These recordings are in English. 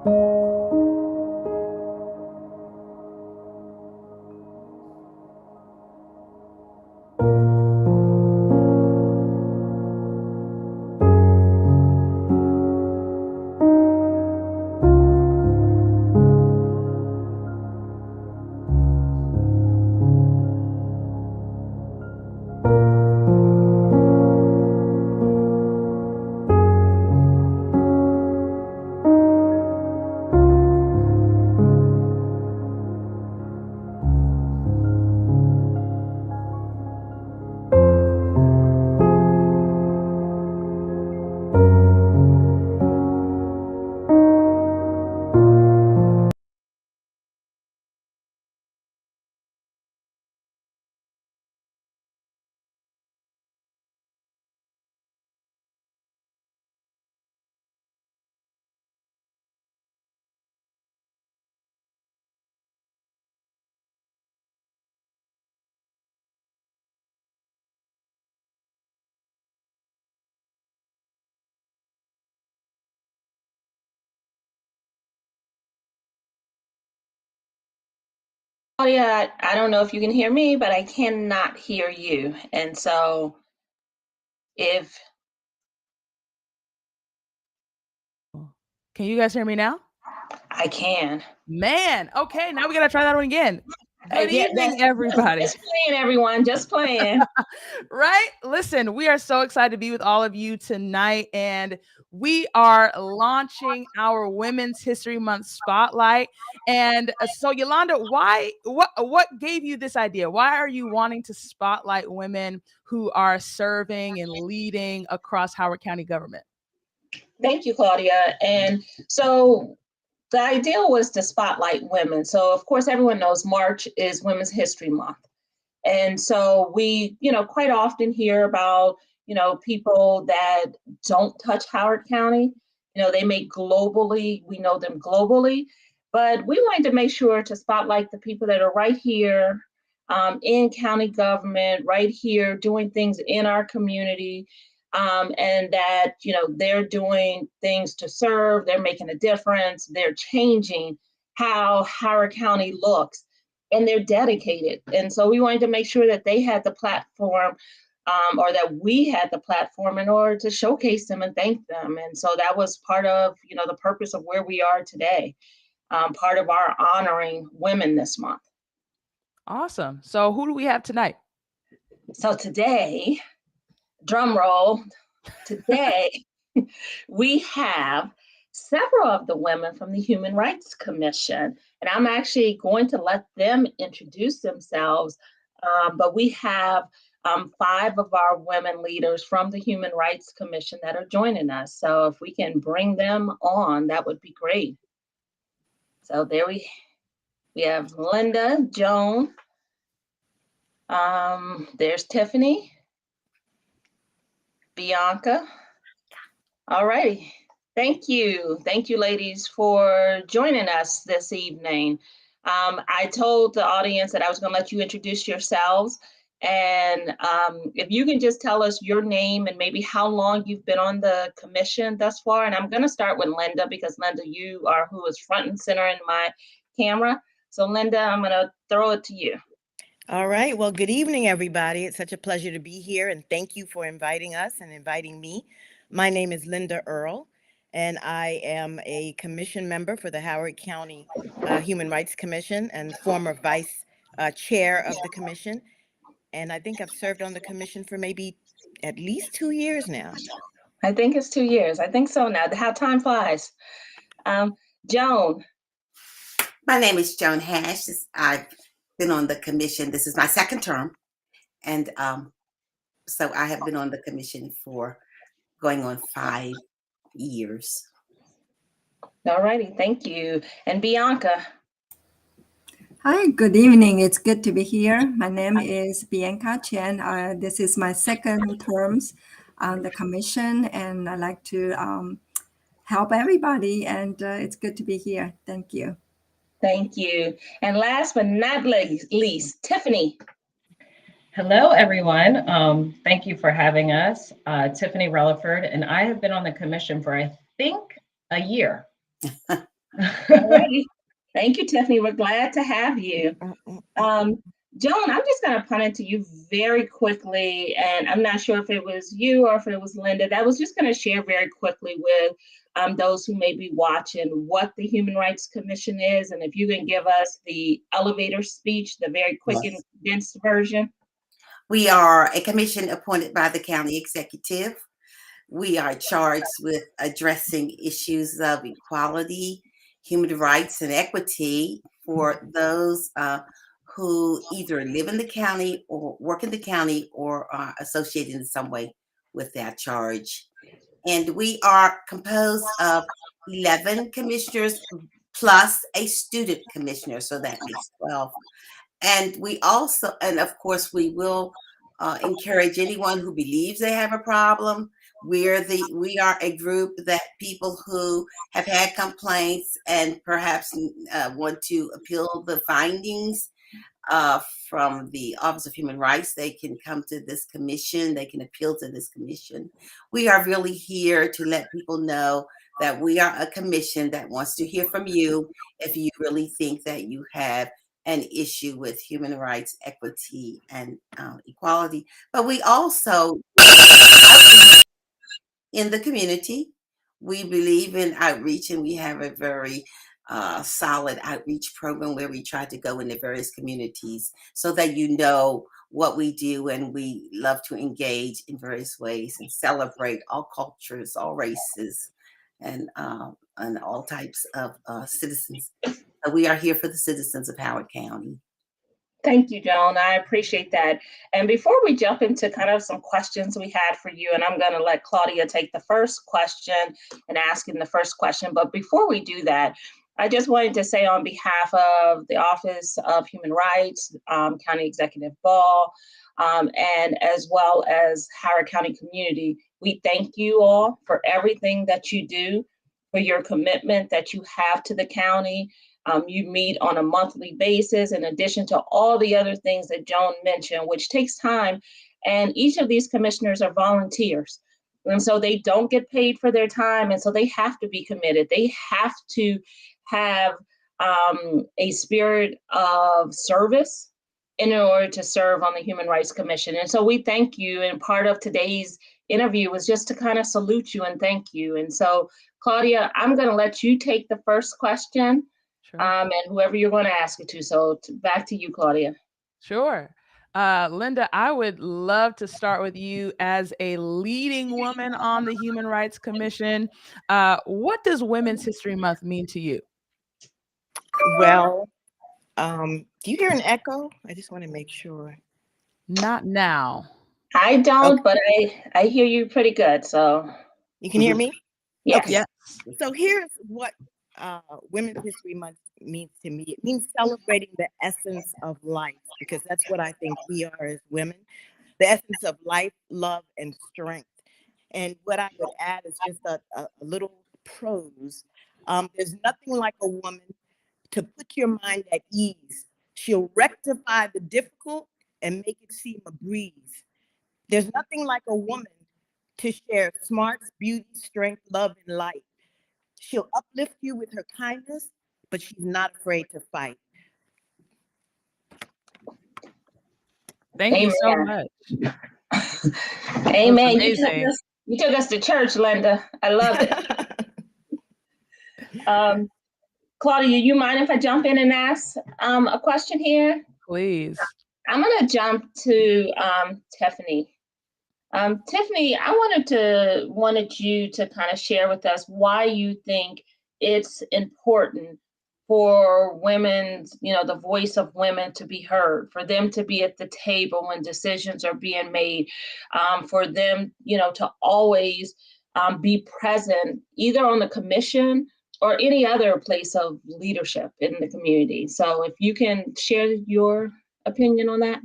Claudia, I don't know if you can hear me, but I cannot hear you. And so if Can you guys hear me now? I can. Man, okay, now we gotta try that one again. Good Yeah, evening, everybody. just playing, everyone, just playing. Right? Listen, we are so excited to be with all of you tonight, and we are launching our Women's History Month Spotlight. And so, Yolanda, what gave you this idea? Why are you wanting to spotlight women who are serving and leading across Howard County government? Thank you, Claudia. And so the idea was to spotlight women. So, of course, everyone knows March is Women's History Month. And so we, quite often hear about, people that don't touch Howard County. They make globally, we know them globally, but we wanted to make sure to spotlight the people that are right here in county government, right here doing things in our community. And that, they're doing things to serve, they're making a difference, they're changing how Howard County looks, and they're dedicated. And so we wanted to make sure that they had the platform, or that we had the platform in order to showcase them and thank them. And so that was part of, the purpose of where we are today, part of our honoring women this month. Awesome. So who do we have tonight? So today, drum roll, today we have several of the women from the Human Rights Commission, and I'm actually going to let them introduce themselves. But we have 5 of our women leaders from the Human Rights Commission that are joining us. So if we can bring them on, that would be great. So there we have Linda, Joan, there's Tiffany, Bianca. All righty. Thank you. Thank you, ladies, for joining us this evening. I told the audience that I was going to let you introduce yourselves. And if you can just tell us your name and maybe how long you've been on the commission thus far. And I'm going to start with Linda, because Linda, you are who is front and center in my camera. So Linda, I'm going to throw it to you. All right. Well, good evening, everybody. It's such a pleasure to be here, and thank you for inviting us and inviting me. My name is Linda Earl, and I am a commission member for the Howard County Human Rights Commission and former vice chair of the commission. And I think I've served on the commission for maybe at least 2 years now. I think it's 2 years. I think so now. How time flies. Joan. My name is Joan Hash. I've been on the commission. This is my second term. And so I have been on the commission for going on 5 years. All righty. Thank you. And Bianca. Hi, good evening. It's good to be here. My name is Bianca Chen. This is my second terms on the commission, and I like to help everybody, and it's good to be here. Thank you. Thank you. And last but not least, Tiffany. Hello, everyone. Thank you for having us. Tiffany Relaford, and I have been on the commission for, I think, a year. All righty. Thank you, Tiffany. We're glad to have you. Joan, I'm just going to punt it to you very quickly, and I'm not sure if it was you or if it was Linda that was just going to share very quickly with those who may be watching what the Human Rights Commission is, and if you can give us the elevator speech, the very quick and condensed version. We are a commission appointed by the county executive. We are charged with addressing issues of equality, human rights, and equity for those who either live in the county or work in the county or are associated in some way with that charge. And we are composed of 11 commissioners plus a student commissioner, so that makes 12. And we also, and of course, we will encourage anyone who believes they have a problem. We are a group that people who have had complaints and perhaps want to appeal the findings from the Office of Human Rights, they can come to this commission, they can appeal to this commission. We are really here to let people know that we are a commission that wants to hear from you if you really think that you have an issue with human rights, equity, and equality. But we also, in the community, we believe in outreach, and we have a very solid outreach program where we try to go into various communities so that you know what we do, and we love to engage in various ways and celebrate all cultures, all races, and all types of citizens. So we are here for the citizens of Howard County. Thank you, Joan. I appreciate that. And before we jump into kind of some questions we had for you, and I'm going to let Claudia take the first question and ask in the first question. But before we do that, I just wanted to say on behalf of the Office of Human Rights, County Executive Ball, and as well as Howard County community, we thank you all for everything that you do, for your commitment that you have to the county. You meet on a monthly basis, in addition to all the other things that Joan mentioned, which takes time. And each of these commissioners are volunteers. And so they don't get paid for their time. And so they have to be committed. They have to have a spirit of service in order to serve on the Human Rights Commission. And so we thank you. And part of today's interview was just to kind of salute you and thank you. And so, Claudia, I'm going to let you take the first question. Sure. And whoever you're going to ask it to. So back to you, Claudia. Sure. Linda, I would love to start with you as a leading woman on the Human Rights Commission. What does Women's History Month mean to you? Well, do you hear an echo? I just want to make sure. Not now. I don't, but I hear you pretty good. So you can hear me? Yes. Okay. Yes. So here's what Women's History Month means to me. It means celebrating the essence of life, because that's what I think we are as women, the essence of life, love, and strength. And what I would add is just a little prose. There's nothing like a woman to put your mind at ease. She'll rectify the difficult and make it seem a breeze. There's nothing like a woman to share smarts, beauty, strength, love, and light. She'll uplift you with her kindness, but she's not afraid to fight. Thank you so much. Amen. You took us to church, Linda. I love it. Claudia, you mind if I jump in and ask a question here? Please. I'm going to jump to Tiffany. Tiffany, I wanted you to kind of share with us why you think it's important for women, the voice of women to be heard, for them to be at the table when decisions are being made, for them, to always be present either on the commission or any other place of leadership in the community. So if you can share your opinion on that.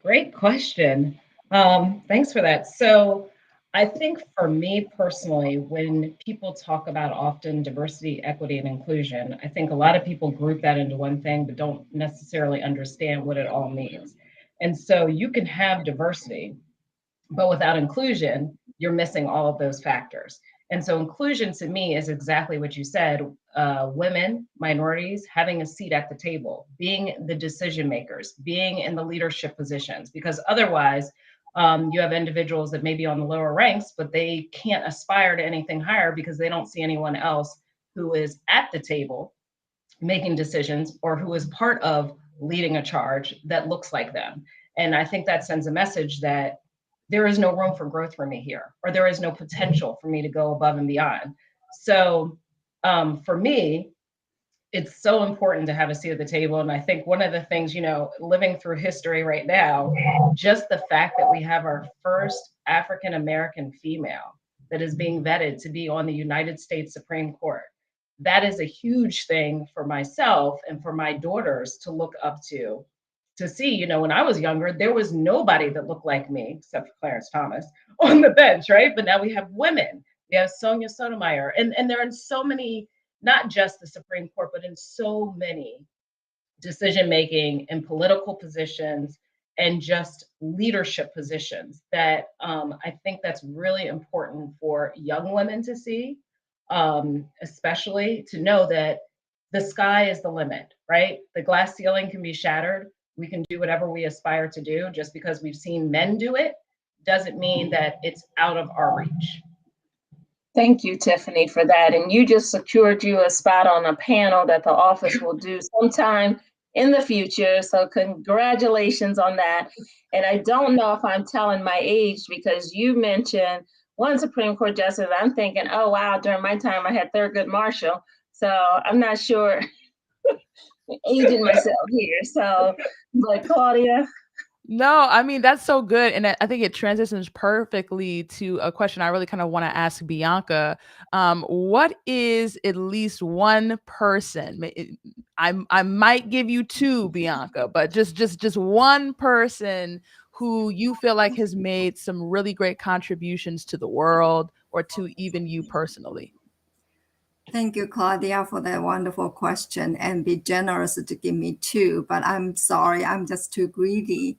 Great question. Thanks for that. So I think for me personally, when people talk about often diversity, equity, and inclusion, I think a lot of people group that into one thing, but don't necessarily understand what it all means. And so you can have diversity, but without inclusion, you're missing all of those factors. And so inclusion to me is exactly what you said, women, minorities having a seat at the table, being the decision makers, being in the leadership positions, because otherwise you have individuals that may be on the lower ranks, but they can't aspire to anything higher because they don't see anyone else who is at the table making decisions or who is part of leading a charge that looks like them. And I think that sends a message that there is no room for growth for me here, or there is no potential for me to go above and beyond. So for me, it's so important to have a seat at the table. And I think one of the things, you know, living through history right now, just the fact that we have our first African-American female that is being vetted to be on the United States Supreme Court, that is a huge thing for myself and for my daughters to look up to see. You know, when I was younger, there was nobody that looked like me except for Clarence Thomas on the bench, right? But now we have women. We have Sonia Sotomayor, and they're in so many, not just the Supreme Court, but in so many decision-making and political positions and just leadership positions that I think that's really important for young women to see, especially to know that the sky is the limit, right? The glass ceiling can be shattered. We can do whatever we aspire to do. Just because we've seen men do it doesn't mean that it's out of our reach. Thank you, Tiffany, for that. And you just secured you a spot on a panel that the office will do sometime in the future. So congratulations on that. And I don't know if I'm telling my age because you mentioned one Supreme Court justice. I'm thinking, oh, wow, during my time, I had Thurgood Marshall. So I'm not sure aging myself here. So, but Claudia. No, I mean, that's so good. And I think it transitions perfectly to a question I really kind of want to ask Bianca. What is at least one person? I might give you two, Bianca, but just one person who you feel like has made some really great contributions to the world or to even you personally. Thank you, Claudia, for that wonderful question, and be generous to give me two, but I'm sorry, I'm just too greedy.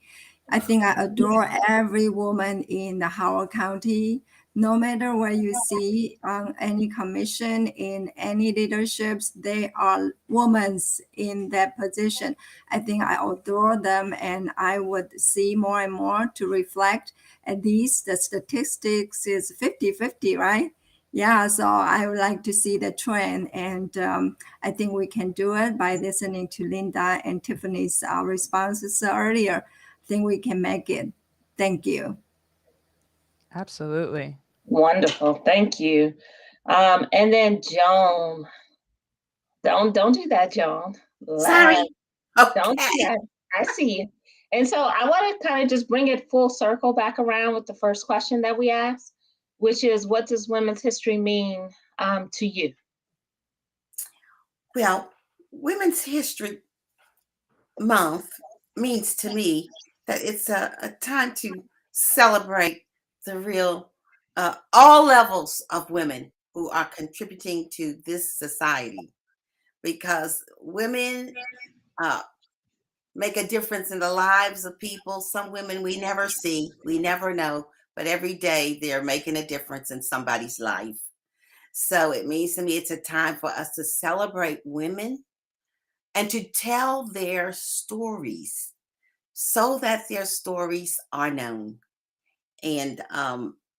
I think I adore every woman in the Howard County, no matter where you see on any commission, in any leaderships, they are women in that position. I think I adore them, and I would see more and more to reflect. At least the statistics is 50-50, right? Yeah, so I would like to see the trend, and I think we can do it by listening to Linda and Tiffany's responses earlier. I think we can make it. Thank you. Absolutely. Wonderful. Thank you. And then Joan. Don't do that, Joan. Sorry. Okay. Don't do that. I see you. And so I want to kind of just bring it full circle back around with the first question that we asked, which is, what does Women's History mean to you? Well, Women's History Month means to me that it's a time to celebrate the real, all levels of women who are contributing to this society, because women make a difference in the lives of people. Some women we never see, we never know, but every day they're making a difference in somebody's life. So it means to me it's a time for us to celebrate women and to tell their stories so that their stories are known. And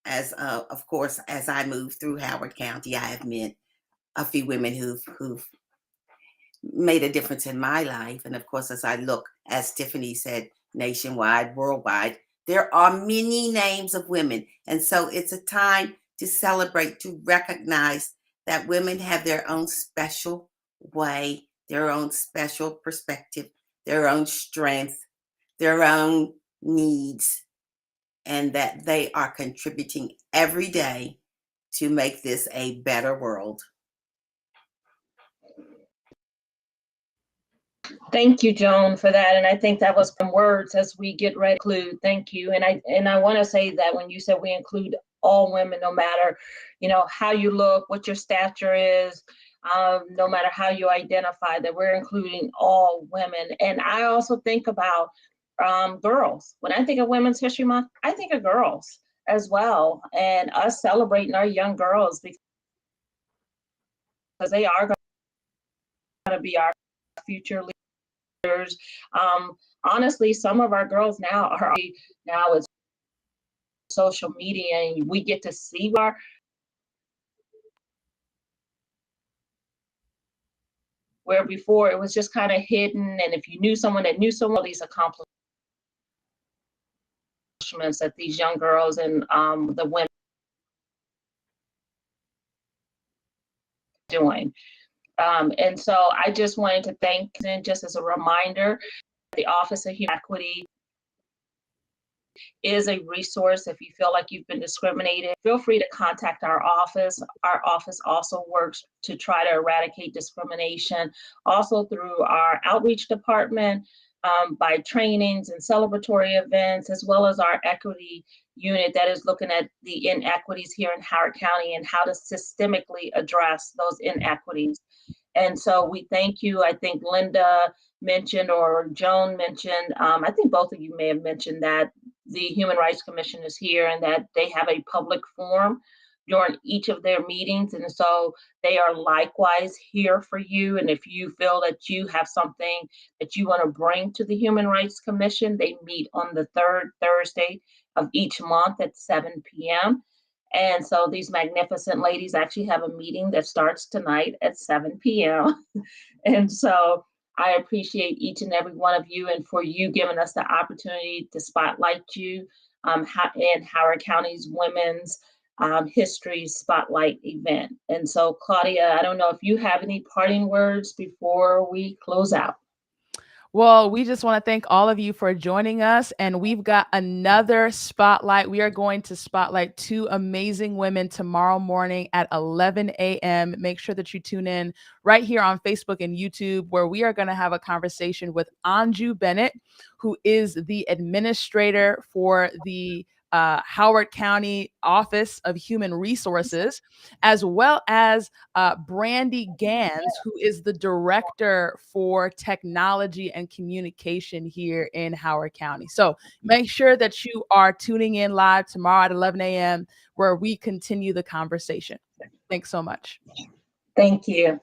as of course, as I move through Howard County, I have met a few women who've made a difference in my life. And of course, as I look, as Tiffany said, nationwide, worldwide, there are many names of women. And so it's a time to celebrate, to recognize that women have their own special way, their own special perspective, their own strength, their own needs, and that they are contributing every day to make this a better world. Thank you, Joan, for that. And I think that was some words as we get ready to include. Thank you. And I want to say that when you said we include all women, no matter, you know, how you look, what your stature is, no matter how you identify, that we're including all women. And I also think about girls. When I think of Women's History Month, I think of girls. as well, and us celebrating our young girls because they are going to be our future leaders. Honestly, some of our girls now with social media, and we get to see where before it was just kind of hidden, and if you knew someone that knew someone, these accomplishments that these young girls and the women doing. And so I just wanted to thank, and just as a reminder, the Office of Human Equity is a resource. If you feel like you've been discriminated, feel free to contact our office. Our office also works to try to eradicate discrimination, also through our outreach department, by trainings and celebratory events, as well as our equity unit that is looking at the inequities here in Howard County and how to systemically address those inequities. And so we thank you. I think Linda mentioned, or Joan mentioned, I think both of you may have mentioned that the Human Rights Commission is here and that they have a public forum during each of their meetings. And so they are likewise here for you. And if you feel that you have something that you want to bring to the Human Rights Commission, they meet on the third Thursday of each month at 7 p.m. And so these magnificent ladies actually have a meeting that starts tonight at 7 p.m. And so I appreciate each and every one of you, and for you giving us the opportunity to spotlight you in Howard County's Women's History Spotlight event. And so, Claudia, I don't know if you have any parting words before we close out. Well, we just want to thank all of you for joining us, and we've got another spotlight. We are going to spotlight two amazing women tomorrow morning at 11 a.m. Make sure that you tune in right here on Facebook and YouTube, where we are going to have a conversation with Anju Bennett, who is the administrator for the Howard County Office of Human Resources, as well as Brandy Gans, who is the director for technology and communication here in Howard County. So make sure that you are tuning in live tomorrow at 11 a.m. where we continue the conversation. Thanks so much. Thank you.